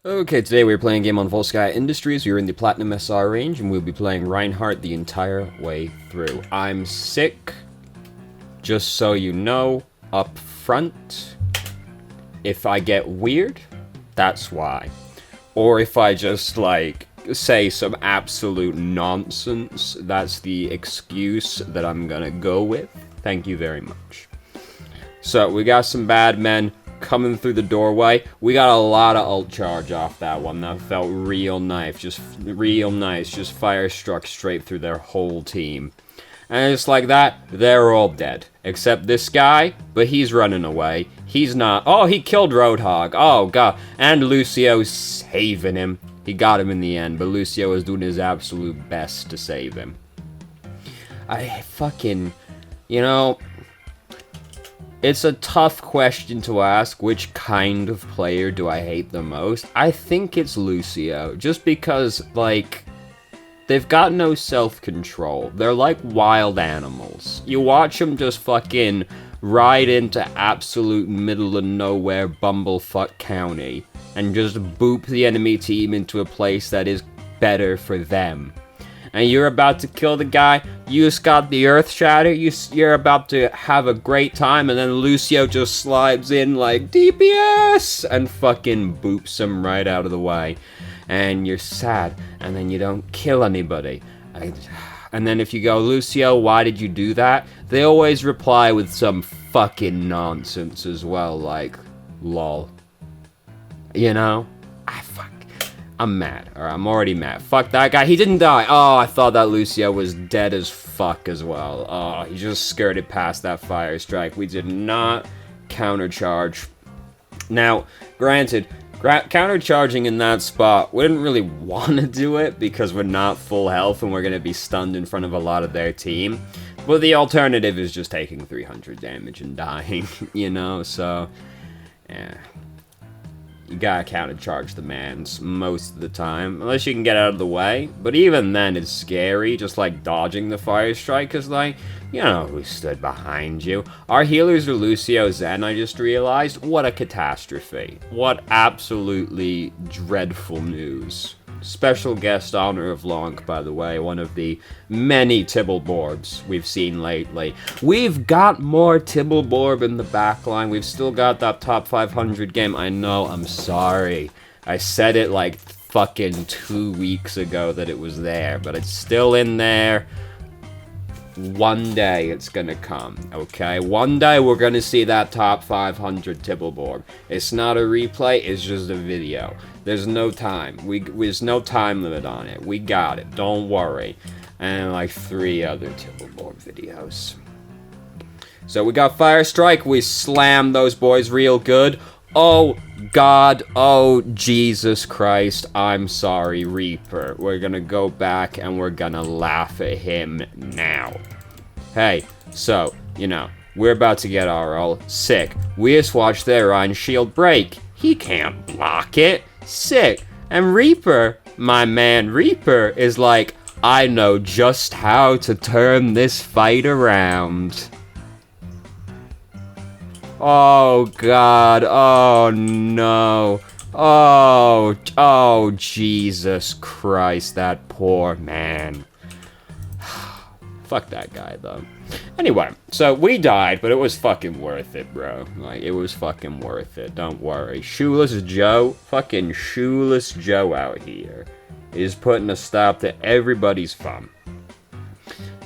Okay, today we're playing a game on Volsky Industries. We're in the Platinum SR range, and we'll be playing Reinhardt the entire way through. I'm sick, just so you know, up front. If I get weird, that's why. Or if I just, say some absolute nonsense, that's the excuse that I'm gonna go with. Thank you very much. So, we got some bad men coming through the doorway. We got a lot of ult charge off that one. That felt real nice. Just real nice. Just fire struck straight through their whole team. And just like that, they're all dead. Except this guy, but he's running away. He's not. Oh, he killed Roadhog. Oh, God. And Lucio's saving him. He got him in the end, but Lucio was doing his absolute best to save him. It's a tough question to ask, which kind of player do I hate the most? I think it's Lucio, just because, they've got no self-control. They're like wild animals. You watch them just fucking ride into absolute middle-of-nowhere bumblefuck county, and just boop the enemy team into a place that is better for them. And you're about to kill the guy, you just got the earth shatter, you're about to have a great time, and then Lucio just slides in like, DPS! And fucking boops him right out of the way. And you're sad, and then you don't kill anybody. And then if you go, Lucio, why did you do that? They always reply with some fucking nonsense as well, like, lol. You know? I'm mad, or I'm already mad. Fuck that guy, he didn't die. Oh, I thought that Lucio was dead as fuck as well. Oh, he just skirted past that fire strike. We did not countercharge. Now, granted, countercharging in that spot, we didn't really want to do it because we're not full health and we're going to be stunned in front of a lot of their team. But the alternative is just taking 300 damage and dying, you know, so, yeah. You gotta countercharge the mans most of the time, unless you can get out of the way. But even then, it's scary, just like dodging the fire strike, cause you know who stood behind you. Our healers are Lucio Zen, I just realized. What a catastrophe. What absolutely dreadful news. Special guest honor of Lonk, by the way, one of the many Tibbleborgs we've seen lately. We've got more Tibbleborg in the backline. We've still got that top 500 game. I know, I'm sorry. I said it like fucking 2 weeks ago that it was there, but it's still in there. One day it's gonna come, okay? One day we're gonna see that top 500 Tibbleborg. It's not a replay, it's just a video. There's no time. There's no time limit on it. We got it, don't worry. And like 3 other Tibbleborg videos. So we got Fire Strike, we slammed those boys real good. Oh God, oh Jesus Christ, I'm sorry, Reaper. We're gonna go back and we're gonna laugh at him now. Hey, so, you know, we're about to get our all sick. We just watched their Iron Shield break. He can't block it. Sick. And Reaper, my man Reaper, is like, I know just how to turn this fight around. Oh God, oh no, oh Jesus Christ, that poor man. Fuck that guy though. Anyway, so we died, but it was fucking worth it, bro. Like, it was fucking worth it, don't worry. Shoeless Joe, fucking Shoeless Joe out here is putting a stop to everybody's fun.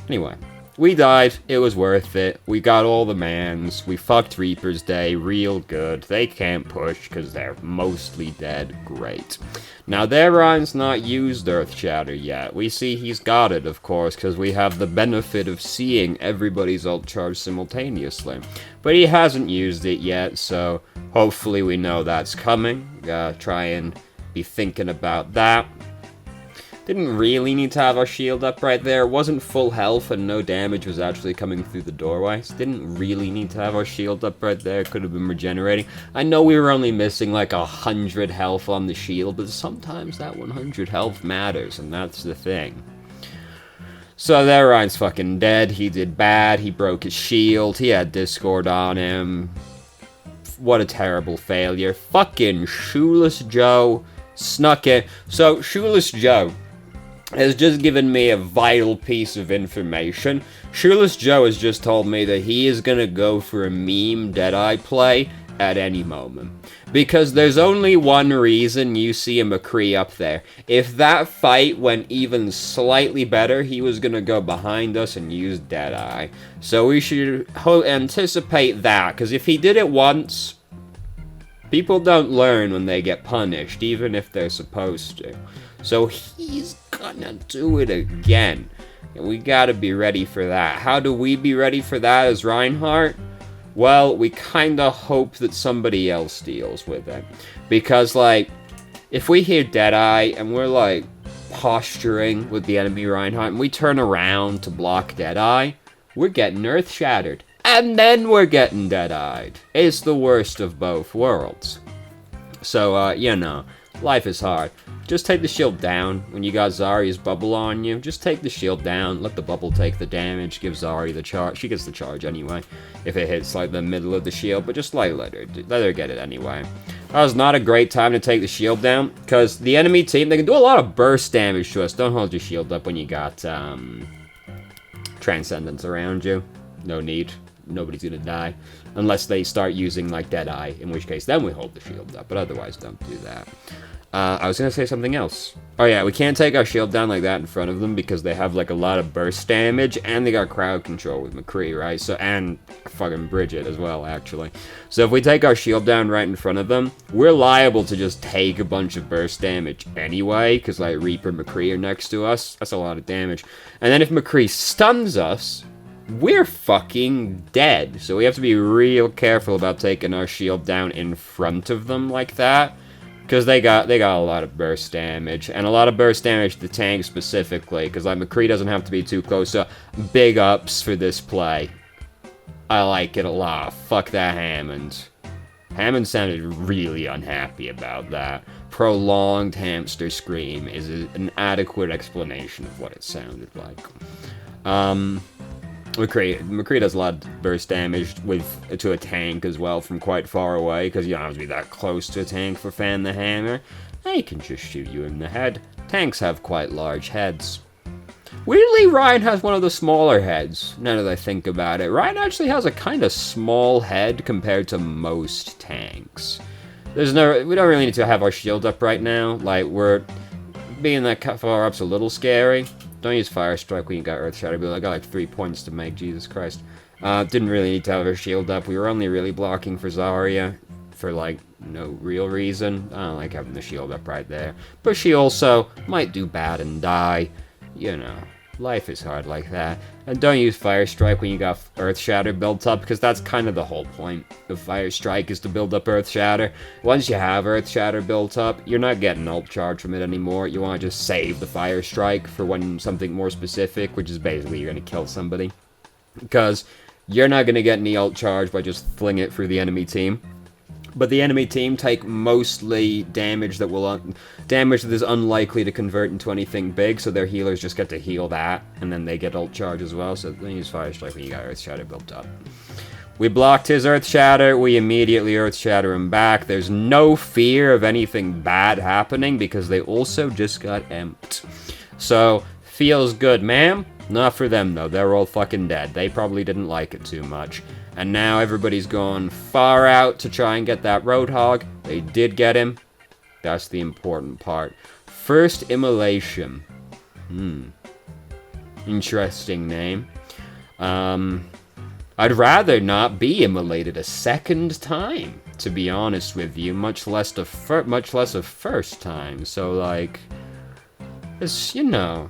Anyway. We died, it was worth it, we got all the mans, we fucked Reaper's Day real good, they can't push because they're mostly dead, great. Now their Ryan's not used Earth Shatter yet, we see he's got it of course because we have the benefit of seeing everybody's ult charge simultaneously. But he hasn't used it yet, so hopefully we know that's coming, gotta try and be thinking about that. Didn't really need to have our shield up right there. It wasn't full health and no damage was actually coming through the doorway. So didn't really need to have our shield up right there. Could have been regenerating. I know we were only missing like 100 health on the shield, but sometimes that 100 health matters, and that's the thing. So there, Ryan's fucking dead. He did bad. He broke his shield. He had Discord on him. What a terrible failure. Fucking Shoeless Joe. Snuck it. So, Shoeless Joe has just given me a vital piece of information. Shoeless Joe has just told me that he is gonna go for a meme Deadeye play at any moment. Because there's only one reason you see a McCree up there. If that fight went even slightly better, he was gonna go behind us and use Deadeye. So we should anticipate that, because if he did it once, people don't learn when they get punished, even if they're supposed to. So he's gonna do it again. And we gotta be ready for that. How do we be ready for that as Reinhardt? Well, we kinda hope that somebody else deals with it. Because, like, if we hear Deadeye and we're, like, posturing with the enemy Reinhardt and we turn around to block Deadeye, we're getting earth-shattered. And then we're getting Dead-eyed. It's the worst of both worlds. So, you know, life is hard. Just take the shield down when you got Zarya's bubble on you. Just take the shield down, let the bubble take the damage, give Zarya the charge. She gets the charge anyway, if it hits, like, the middle of the shield, but just, like, let her get it anyway. That was not a great time to take the shield down, because the enemy team, they can do a lot of burst damage to us. Don't hold your shield up when you got, Transcendence around you. No need. Nobody's gonna die. Unless they start using, like, Deadeye, in which case, then we hold the shield up, but otherwise, don't do that. I was gonna say something else. Oh yeah, we can't take our shield down like that in front of them because they have, like, a lot of burst damage, and they got crowd control with McCree, right? So, and fucking Bridget as well, actually. So if we take our shield down right in front of them, we're liable to just take a bunch of burst damage anyway, because, like, Reaper and McCree are next to us. That's a lot of damage. And then if McCree stuns us, we're fucking dead. So we have to be real careful about taking our shield down in front of them like that. Because they got a lot of burst damage, and a lot of burst damage to the tank specifically, because, like, McCree doesn't have to be too close, so big ups for this play. I like it a lot. Fuck that Hammond. Hammond sounded really unhappy about that. Prolonged hamster scream is an adequate explanation of what it sounded like. McCree does a lot of burst damage to a tank as well from quite far away, because you don't have to be that close to a tank for Fan the Hammer. They can just shoot you in the head. Tanks have quite large heads. Weirdly, Ryan has one of the smaller heads, now that I think about it. Ryan actually has a kind of small head compared to most tanks. We don't really need to have our shield up right now. Like, being that far up's a little scary. Don't use Fire Strike when you got Earth Shatter, but I got like 3 points to make, Jesus Christ. Didn't really need to have our shield up. We were only really blocking for Zarya for, like, no real reason. I don't like having the shield up right there. But she also might do bad and die. You know, life is hard like that. And don't use Fire Strike when you got Earth Shatter built up, because that's kind of the whole point of Fire Strike, is to build up Earth Shatter. Once you have Earth Shatter built up, you're not getting ult charge from it anymore. You want to just save the Fire Strike for when something more specific, which is basically you're going to kill somebody. Because you're not going to get any ult charge by just flinging it through the enemy team. But the enemy team take mostly damage that is unlikely to convert into anything big, so their healers just get to heal that, and then they get ult charge as well, so they use Fire Strike when you got Earth Shatter built up. We blocked his Earth Shatter, we immediately Earth Shatter him back. There's no fear of anything bad happening, because they also just got emped. So, feels good, ma'am. Not for them, though. They're all fucking dead. They probably didn't like it too much. And now everybody's gone far out to try and get that Roadhog. They did get him. That's the important part. First Immolation. Interesting name. I'd rather not be immolated a second time, to be honest with you. Much less a first time. So, like, it's, you know,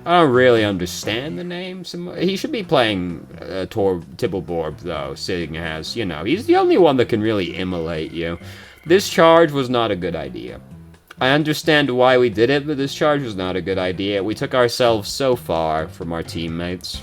I don't really understand the name. He should be playing Tibbleborb, though, seeing as, you know, he's the only one that can really immolate you. This charge was not a good idea. I understand why we did it, but this charge was not a good idea. We took ourselves so far from our teammates,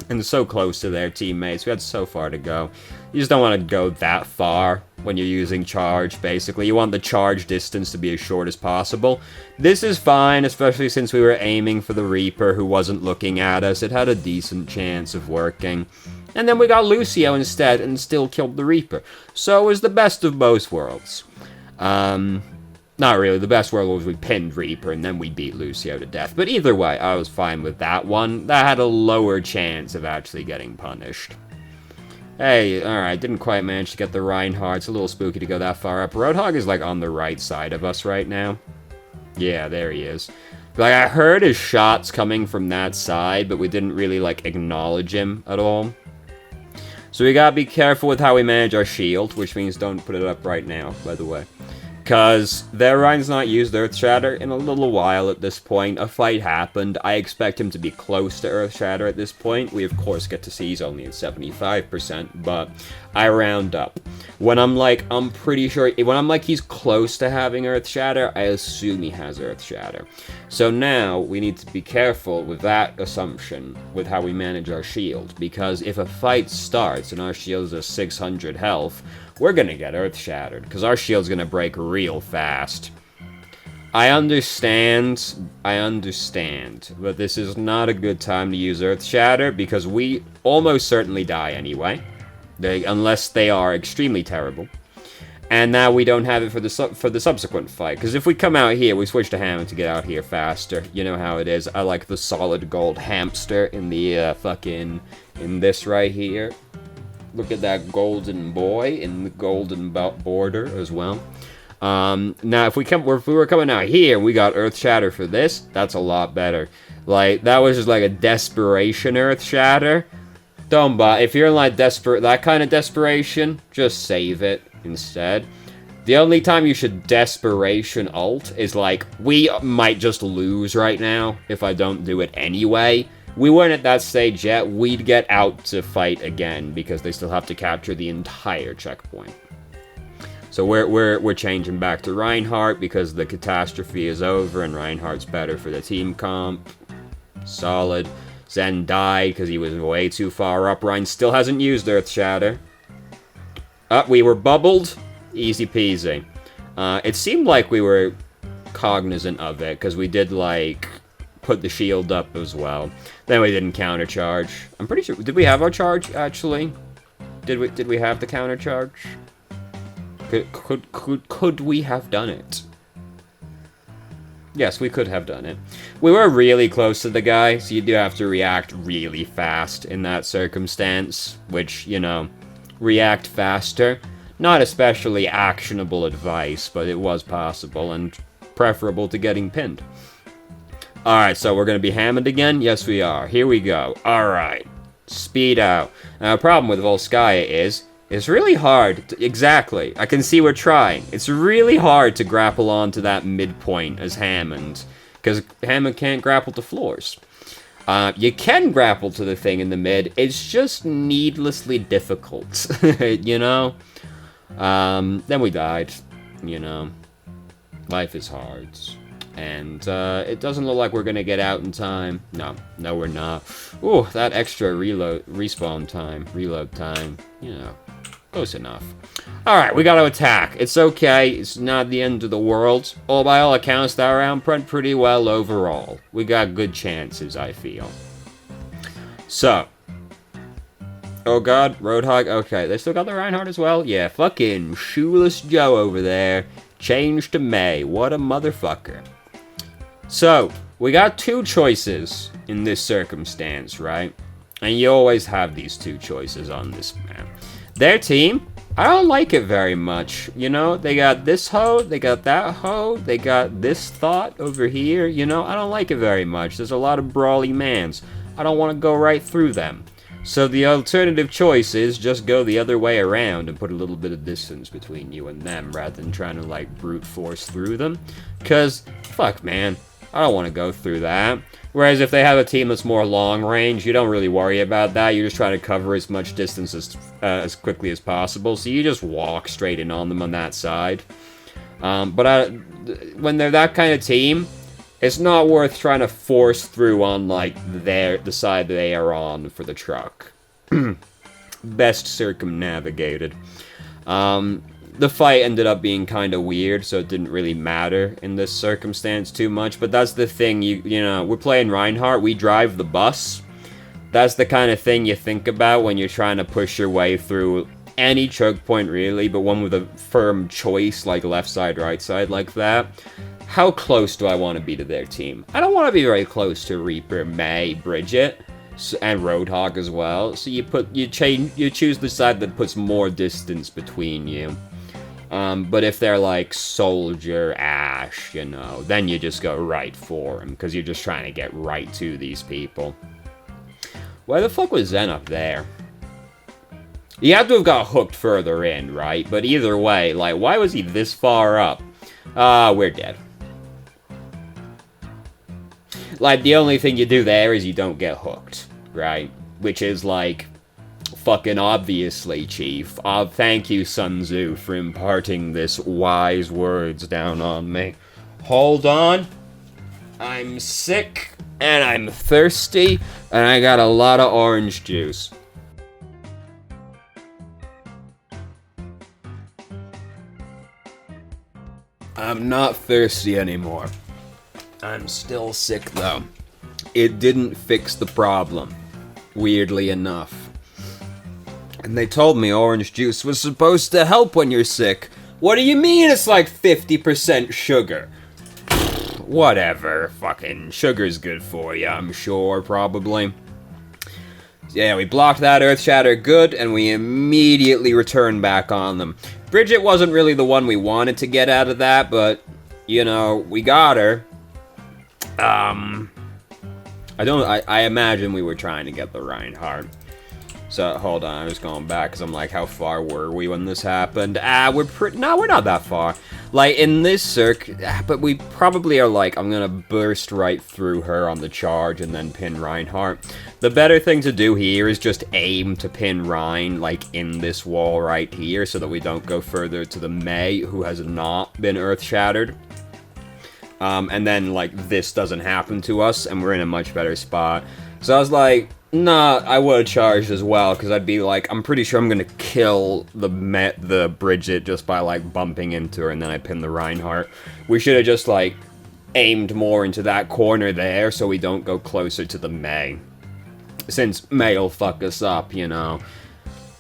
and so close to their teammates. We had so far to go. You just don't want to go that far when you're using charge, basically. You want the charge distance to be as short as possible. This is fine, especially since we were aiming for the Reaper who wasn't looking at us. It had a decent chance of working. And then we got Lucio instead and still killed the Reaper. So it was the best of both worlds. Not really, the best world was we pinned Reaper and then we beat Lucio to death. But either way, I was fine with that one. That had a lower chance of actually getting punished. Hey, alright, didn't quite manage to get the Reinhardt. It's a little spooky to go that far up. Roadhog is, like, on the right side of us right now. Yeah, there he is. Like, I heard his shots coming from that side, but we didn't really, like, acknowledge him at all. So we gotta be careful with how we manage our shield, which means don't put it up right now, by the way. Because their Rein's not used Earth Shatter in a little while at this point. A fight happened. I expect him to be close to Earth Shatter at this point. We, of course, get to see he's only at 75%, but I round up. When I'm like, I'm pretty sure... When I'm like, he's close to having Earth Shatter, I assume he has Earth Shatter. So now, we need to be careful with that assumption, with how we manage our shield. Because if a fight starts and our shield is at 600 health... we're gonna get Earth Shattered, because our shield's gonna break real fast. I understand, but this is not a good time to use Earth Shatter, because we almost certainly die anyway, unless they are extremely terrible. And now we don't have it for the subsequent fight, because if we come out here, we switch to Hammond to get out here faster. You know how it is. I like the solid gold hamster in the in this right here. Look at that golden boy in the golden border as well. Now, if we were coming out here and we got Earth Shatter for this, that's a lot better. Like, that was just like a desperation Earth Shatter. Don't buy. If you're in like that kind of desperation, just save it instead. The only time you should desperation ult is like, we might just lose right now if I don't do it anyway. We weren't at that stage yet. We'd get out to fight again because they still have to capture the entire checkpoint. So we're changing back to Reinhardt because the catastrophe is over and Reinhardt's better for the team comp. Solid. Zen died because he was way too far up. Rein still hasn't used Earth Shatter. We were bubbled. Easy peasy. It seemed like we were cognizant of it because we did like put the shield up as well. Then we didn't counter charge. I'm pretty sure. Did we have our charge actually? Did we have the counter charge? Could we have done it? Yes, we could have done it. We were really close to the guy, so you do have to react really fast in that circumstance, which, you know, react faster. Not especially actionable advice, but it was possible and preferable to getting pinned. Alright, so we're going to be Hammond again? Yes, we are. Here we go. Alright. Speed out. Now, the problem with Volskaya is, it's really hard to, exactly. I can see we're trying. It's really hard to grapple onto that midpoint as Hammond, because Hammond can't grapple to floors. You can grapple to the thing in the mid. It's just needlessly difficult, you know? Then we died, you know? Life is hard. And, it doesn't look like we're gonna get out in time. No, we're not. Ooh, that extra respawn time, reload time, you know, close enough. Alright, we gotta attack. It's okay, it's not the end of the world. By all accounts, that round went pretty well overall. We got good chances, I feel. So. Oh god, Roadhog, okay, they still got the Reinhardt as well? Yeah, fucking Shoeless Joe over there. Changed to May, what a motherfucker. So, we got two choices in this circumstance, right? And you always have these two choices on this map. Their team, I don't like it very much. You know, they got this hoe, they got that hoe, they got this thought over here. You know, I don't like it very much. There's a lot of brawly mans. I don't want to go right through them. So the alternative choice is just go the other way around and put a little bit of distance between you and them rather than trying to, like, brute force through them. Because, fuck, man. I don't want to go through that. Whereas if they have a team that's more long range, you don't really worry about that. You're just trying to cover as much distance as quickly as possible. So you just walk straight in on them on that side. But when they're that kind of team, it's not worth trying to force through on, like, the side they are on for the truck. Best circumnavigated. The fight ended up being kind of weird, so it didn't really matter in this circumstance too much. But that's the thing, you know, we're playing Reinhardt, we drive the bus. That's the kind of thing you think about when you're trying to push your way through any choke point, really, but one with a firm choice, like left side, right side, like that. How close do I want to be to their team? I don't want to be very close to Reaper, May, Bridget, and Roadhog as well. So you choose the side that puts more distance between you. But if they're like Soldier, Ash, you know, then you just go right for them, because you're just trying to get right to these people. Why the fuck was Zen up there? He had to have got hooked further in, right? But either way, like, why was he this far up? We're dead. Like, the only thing you do there is you don't get hooked, right? Which is, like, fucking obviously, Chief. Thank you, Sun Tzu, for imparting this wise words down on me. Hold on. I'm sick, and I'm thirsty, and I got a lot of orange juice. I'm not thirsty anymore. I'm still sick, though. It didn't fix the problem, weirdly enough. And they told me orange juice was supposed to help when you're sick. What do you mean it's like 50% sugar? Whatever, fucking sugar's good for you, I'm sure, probably. Yeah, we blocked that Earth Shatter good, and we immediately returned back on them. Bridget wasn't really the one we wanted to get out of that, but, you know, we got her. I imagine we were trying to get the Reinhardt. So, hold on, I'm just going back, because I'm like, how far were we when this happened? No, we're not that far. Like, in this circ, but we probably are like, I'm gonna burst right through her on the charge and then pin Reinhardt. The better thing to do here is just aim to pin Rein, like, in this wall right here, so that we don't go further to the Mei, who has not been earth-shattered. And then, like, this doesn't happen to us, and we're in a much better spot. So I was like, nah, I would have charged as well, because I'd be like, I'm pretty sure I'm gonna kill the Bridget just by, like, bumping into her, and then I pin the Reinhardt. We should have just, like, aimed more into that corner there, so we don't go closer to the Mei. Since May'll fuck us up, you know.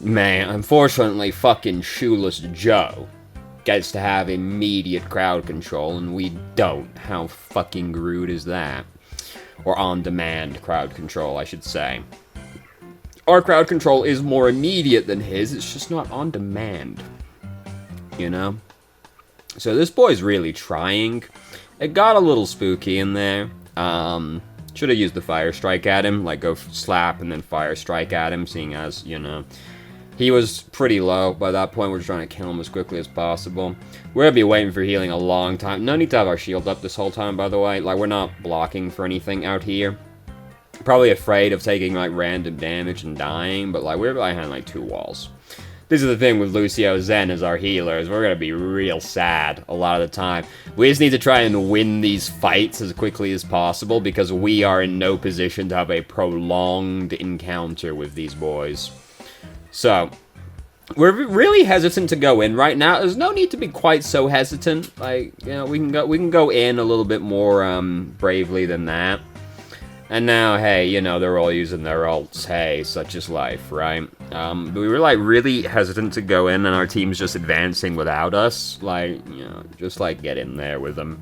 May, unfortunately, fucking Shoeless Joe gets to have immediate crowd control, and we don't. How fucking rude is that? Or on-demand crowd control, I should say. Our crowd control is more immediate than his, it's just not on-demand. You know? So this boy's really trying. It got a little spooky in there. Should have used the Fire Strike at him, like go slap and then Fire Strike at him, seeing as, you know, he was pretty low. By that point, we're trying to kill him as quickly as possible. We're gonna be waiting for healing a long time. No need to have our shield up this whole time, by the way. Like, we're not blocking for anything out here. Probably afraid of taking, like, random damage and dying, but, like, we're behind, like, 2 walls. This is the thing with Lucio Zen as our healers. We're gonna be real sad a lot of the time. We just need to try and win these fights as quickly as possible, because we are in no position to have a prolonged encounter with these boys. So, we're really hesitant to go in right now. There's no need to be quite so hesitant. Like, you know, we can go in a little bit more bravely than that. And now, hey, you know, they're all using their ults. Hey, such is life, right? But we were, like, really hesitant to go in, and our team's just advancing without us. Like, you know, just, like, get in there with them.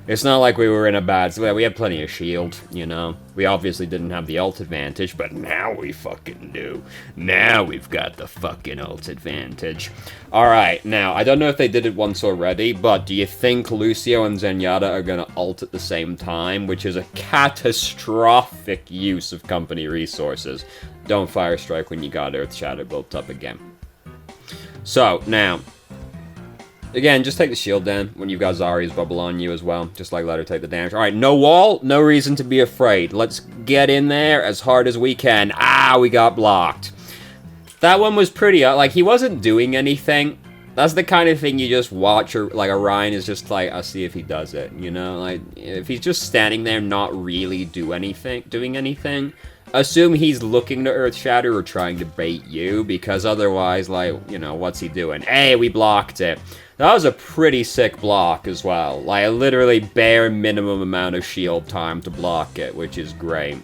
It's not like we were in a bad... We had plenty of shield, you know? We obviously didn't have the ult advantage, but now we fucking do. Now we've got the fucking ult advantage. Alright, now, I don't know if they did it once already, but do you think Lucio and Zenyatta are gonna ult at the same time? Which is a catastrophic use of company resources. Don't Fire Strike when you got Earth Shatter built up again. So, now... Again, just take the shield down when you've got Zarya's bubble on you as well. Just, like, let her take the damage. Alright, no wall, no reason to be afraid. Let's get in there as hard as we can. Ah, we got blocked. That one was pretty... like, he wasn't doing anything. That's the kind of thing you just watch, or, like, Orion is just like, I'll see if he does it, you know? Like, if he's just standing there not really doing anything, assume he's looking to Earth Shatter or trying to bait you, because otherwise, like, you know, what's he doing? Hey, we blocked it. That was a pretty sick block as well. Like, literally bare minimum amount of shield time to block it, which is great.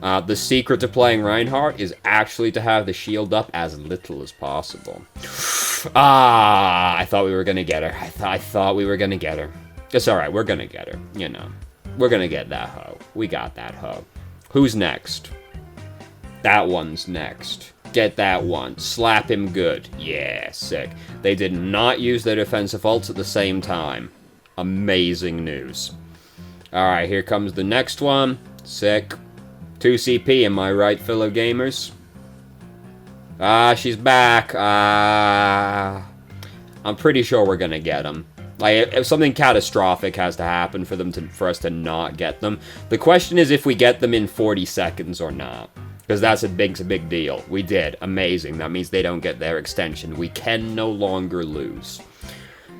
The secret to playing Reinhardt is actually to have the shield up as little as possible. I thought we were gonna get her. I thought we were gonna get her. It's alright, we're gonna get her, you know. We're gonna get that hoe. We got that hoe. Who's next? That one's next. Get that one. Slap him good. Yeah, sick. They did not use their defensive ults at the same time. Amazing news. Alright, here comes the next one. Sick. 2 CP, am I right, fellow gamers? She's back. I'm pretty sure we're gonna get them. Like, if something catastrophic has to happen for us to not get them. The question is if we get them in 40 seconds or not. Because that's a big deal. We did. Amazing. That means they don't get their extension. We can no longer lose.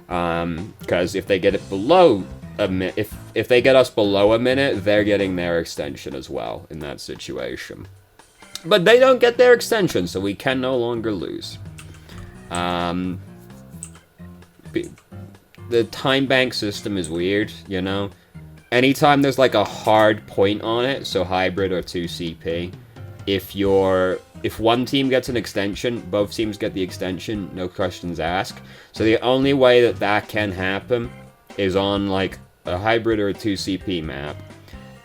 Because if they get it below a minute, if they get us below a minute, they're getting their extension as well in that situation. But they don't get their extension, so we can no longer lose. The time bank system is weird, you know? Anytime there's like a hard point on it, so hybrid or 2 CP, if one team gets an extension, both teams get the extension, no questions asked. So the only way that can happen is on like a hybrid or a 2 CP map,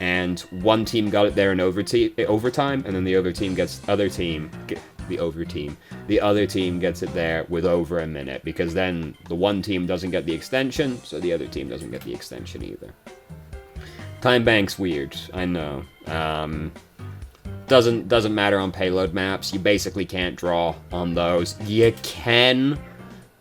and one team got it there in overtime, and then the other team gets it there with over a minute, because then the one team doesn't get the extension, so the other team doesn't get the extension either. Time bank's weird, I know. Doesn't matter on payload maps. You basically can't draw on those. You can,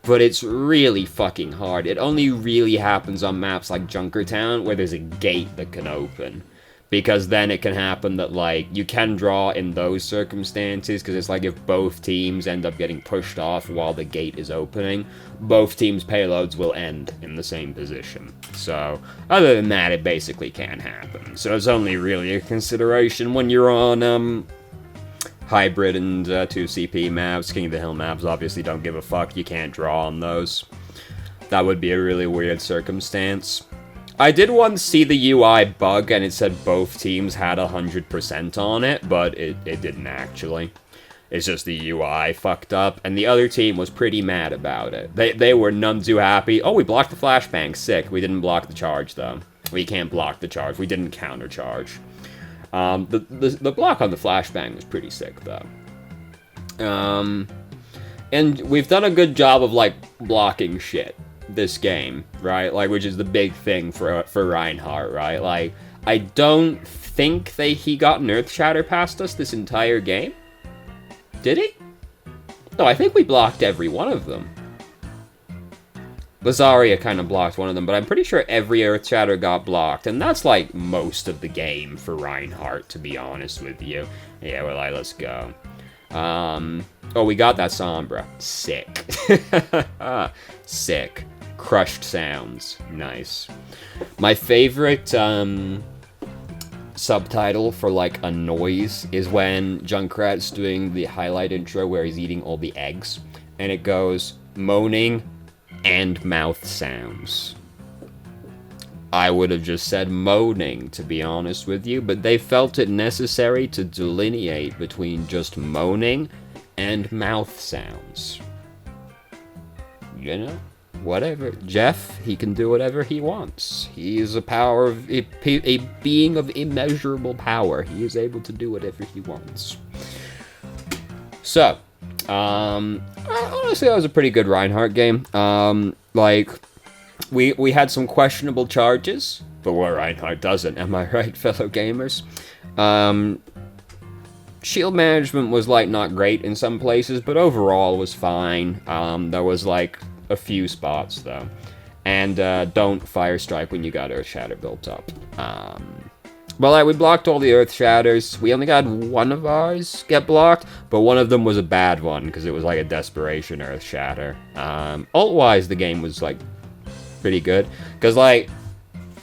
but it's really fucking hard. It only really happens on maps like Junkertown, where there's a gate that can open. Because then it can happen that, like, you can draw in those circumstances, because it's like if both teams end up getting pushed off while the gate is opening, both teams' payloads will end in the same position. So, other than that, it basically can't happen. So it's only really a consideration when you're on, hybrid and 2 CP maps. King of the Hill maps obviously don't give a fuck. You can't draw on those. That would be a really weird circumstance. I did once see the UI bug, and it said both teams had 100% on it, but it didn't actually. It's just the UI fucked up, and the other team was pretty mad about it. They were none too happy. Oh, we blocked the flashbang. Sick. We didn't block the charge, though. We can't block the charge. We didn't countercharge. The block on the flashbang was pretty sick, though. And we've done a good job of, like, blocking shit this game, right? Like, which is the big thing for Reinhardt, right? Like, I don't think he got an Earth Shatter past us this entire game. Did he? No, I think we blocked every one of them. Lazaria kind of blocked one of them, but I'm pretty sure every Earth Shatter got blocked, and that's, like, most of the game for Reinhardt, to be honest with you. Yeah, well, let's go. Oh, we got that Sombra. Sick. Sick. Crushed sounds. Nice. My favorite, subtitle for, like, a noise is when Junkrat's doing the highlight intro where he's eating all the eggs, and it goes, moaning and mouth sounds. I would have just said moaning, to be honest with you, but they felt it necessary to delineate between just moaning and mouth sounds. You know? Whatever. Jeff, he can do whatever he wants. He is a being of immeasurable power. He is able to do whatever he wants. So, honestly, that was a pretty good Reinhardt game. Like, we had some questionable charges, but what Reinhardt doesn't, am I right, fellow gamers? Shield management was, like, not great in some places, but overall was fine. There was, like, a few spots, though. And don't fire strike when you got Earth Shatter built up. But like, we blocked all the Earth Shatters. We only got one of ours get blocked, but one of them was a bad one, because it was like a desperation Earth Shatter. Ult-wise, the game was, like, pretty good. Because, like,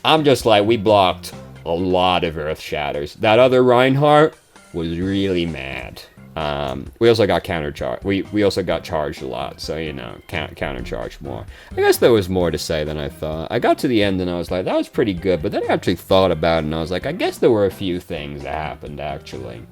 I'm just like, we blocked a lot of Earth Shatters. That other Reinhardt was really mad. We also got countercharged. We also got charged a lot, so, you know, countercharged more. I guess there was more to say than I thought. I got to the end and I was like, that was pretty good, but then I actually thought about it and I was like, I guess there were a few things that happened, actually.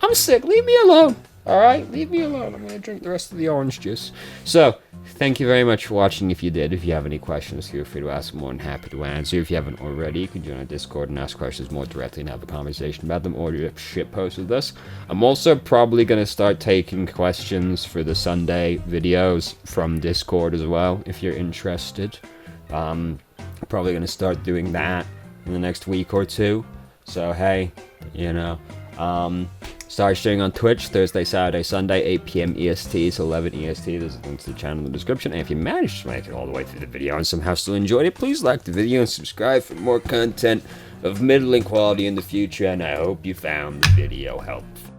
I'm sick, leave me alone! Alright, leave me alone. I'm gonna drink the rest of the orange juice. So, thank you very much for watching if you did. If you have any questions, feel free to ask. I'm more than happy to answer. If you haven't already, you can join our Discord and ask questions more directly and have a conversation about them, or shit post with us. I'm also probably gonna start taking questions for the Sunday videos from Discord as well, if you're interested. Probably gonna start doing that in the next week or two. So, hey, you know, start streaming on Twitch Thursday, Saturday, Sunday, 8 p.m. EST, so 11 EST. There's a link to the channel in the description. And if you managed to make it all the way through the video and somehow still enjoyed it, please like the video and subscribe for more content of middling quality in the future. And I hope you found the video helpful.